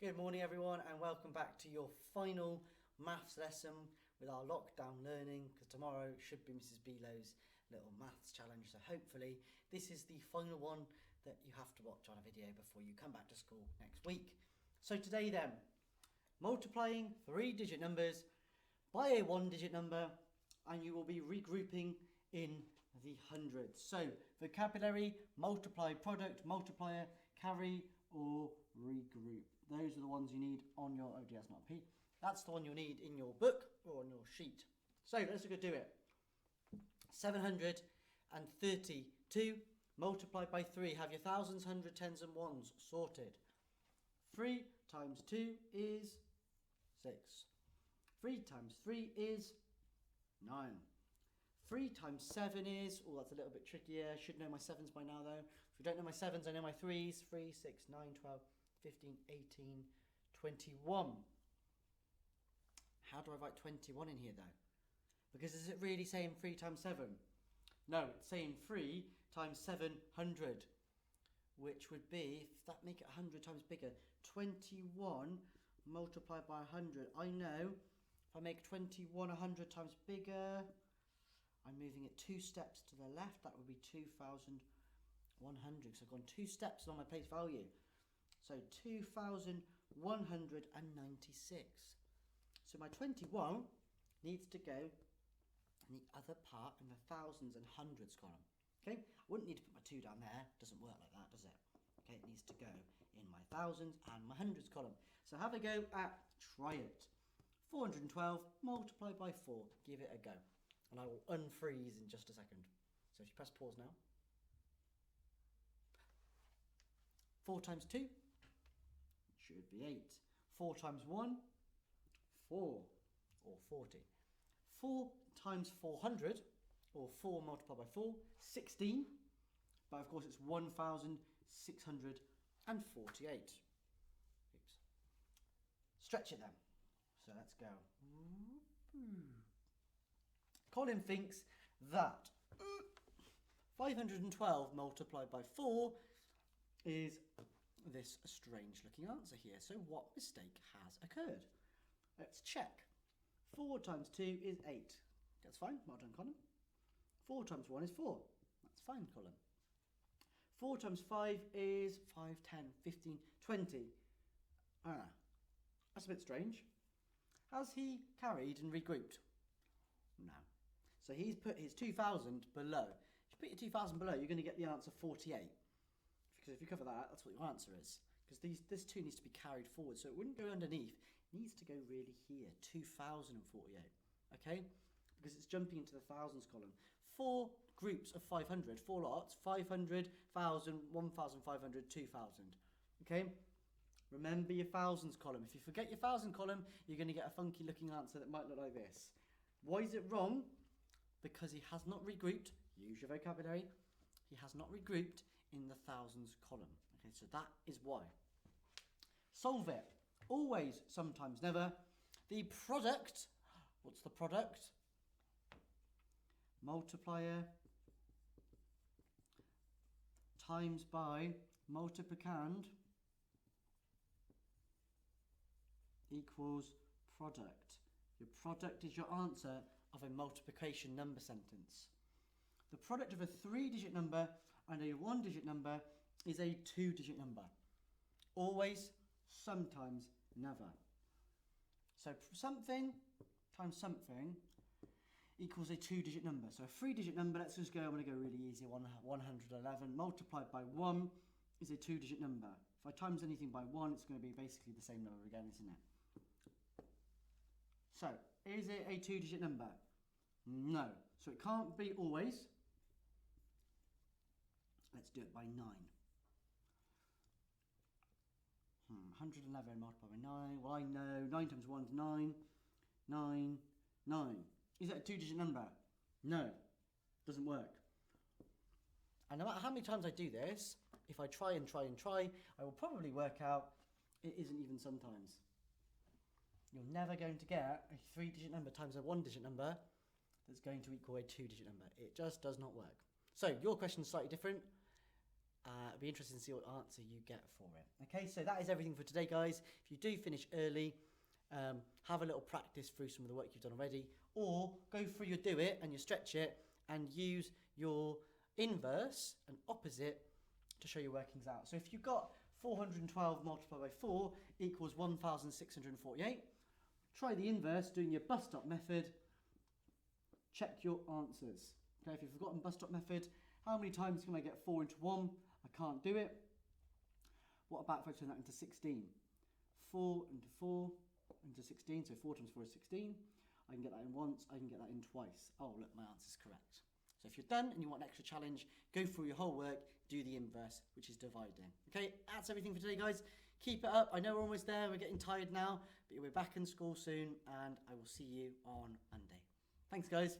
Good morning everyone and welcome back to your final maths lesson with our lockdown learning, because tomorrow should be Mrs. Belo's little maths challenge, so hopefully this is the final one that you have to watch on a video before you come back to school next week. So today then, multiplying 3-digit numbers by a 1-digit number, and you will be regrouping in the hundreds. So vocabulary: multiply, product, multiplier, carry or regroup. Those are the ones you need on your ODS, not P. That's the one you'll need in your book or on your sheet. So let's go do it. 732 multiplied by 3. Have your thousands, hundreds, tens and ones sorted. 3 times 2 is 6. 3 times 3 is 9. 3 times 7 is, oh, that's a little bit trickier. I should know my 7s by now though. If you don't know my 7s, I know my 3s. 3, 6, 9, 12, 15, 18, 21. How do I write 21 in here though? Because is it really saying 3 times 7? No, it's saying 3 times 700, which would be, if that make it 100 times bigger, 21 multiplied by 100. I know if I make 21 100 times bigger, I'm moving it 2 steps to the left. That would be 2,100. So I've gone 2 steps on my place value. So 2,196. So my 21 needs to go in the other part in the thousands and hundreds column. Okay, I wouldn't need to put my 2 down there. It doesn't work like that, does it? Okay, it needs to go in my thousands and my hundreds column. So have a go at try it. 412 multiplied by 4. Give it a go. And I will unfreeze in just a second. So if you press pause now. 4 times 2 should be 8. 4 times 1, 4, or 40. 4 times 400, or 4 multiplied by 4, 16. But of course it's 1,648. Oops. Stretch it then. So let's go. Colin thinks that 512 multiplied by 4 is this strange looking answer here. So what mistake has occurred? Let's check. 4 times 2 is 8. That's fine. Well done, Colin. 4 times 1 is 4. That's fine, Colin. 4 times 5 is 5, 10, 15, 20. That's a bit strange. Has he carried and regrouped? No. So he's put his 2,000 below. If you put your 2,000 below, you're going to get the answer 48. Because if you cover that, that's what your answer is. Because this 2 needs to be carried forward, so it wouldn't go underneath. It needs to go really here, 2,048. Okay? Because it's jumping into the thousands column. 4 groups of 500, 4 lots, 500, 1,000, 1,500, 2,000. Okay? Remember your thousands column. If you forget your thousand column, you're going to get a funky looking answer that might look like this. Why is it wrong? Because he has not regrouped. Use your vocabulary. He has not regrouped in the thousands column. Okay, so that is why. Solve it. Always, sometimes, never. The product. What's the product? Multiplier times by multiplicand equals product. Your product is your answer of a multiplication number sentence. The product of a 3-digit number and a 1-digit number is a 2-digit number. Always, sometimes, never. So something times something equals a 2-digit number. So a 3-digit number, let's just go, I'm going to go really easy, 111 multiplied by 1 is a 2-digit number. If I times anything by 1, it's going to be basically the same number again, isn't it? So, is it a 2-digit number? No. So it can't be always. Let's do it by 9. 111 multiplied by 9. Well, I know 9 times 1 is 9. 9, 9. Is that a 2-digit number? No. Doesn't work. And no matter how many times I do this, if I try and try and try, I will probably work out it isn't even sometimes. You're never going to get a 3-digit number times a 1-digit number that's going to equal a 2-digit number. It just does not work. So your question is slightly different. It'll be interesting to see what answer you get for it. Okay, so that is everything for today, guys. If you do finish early, have a little practice through some of the work you've done already, or go through your do it and your stretch it and use your inverse and opposite to show your workings out. So if you've got 412 multiplied by 4 equals 1,648, try the inverse doing your bus stop method. Check your answers. Okay, if you've forgotten bus stop method, how many times can I get 4 into 1? I can't do it. What about if I turn that into 16? 4 into 4 into 16, so 4 times 4 is 16. I can get that in once, I can get that in twice. Oh, look, my answer's correct. So if you're done and you want an extra challenge, go through your whole work, do the inverse, which is dividing. Okay, that's everything for today, guys. Keep it up. I know we're almost there. We're getting tired now, but we're back in school soon, and I will see you on Monday. Thanks, guys.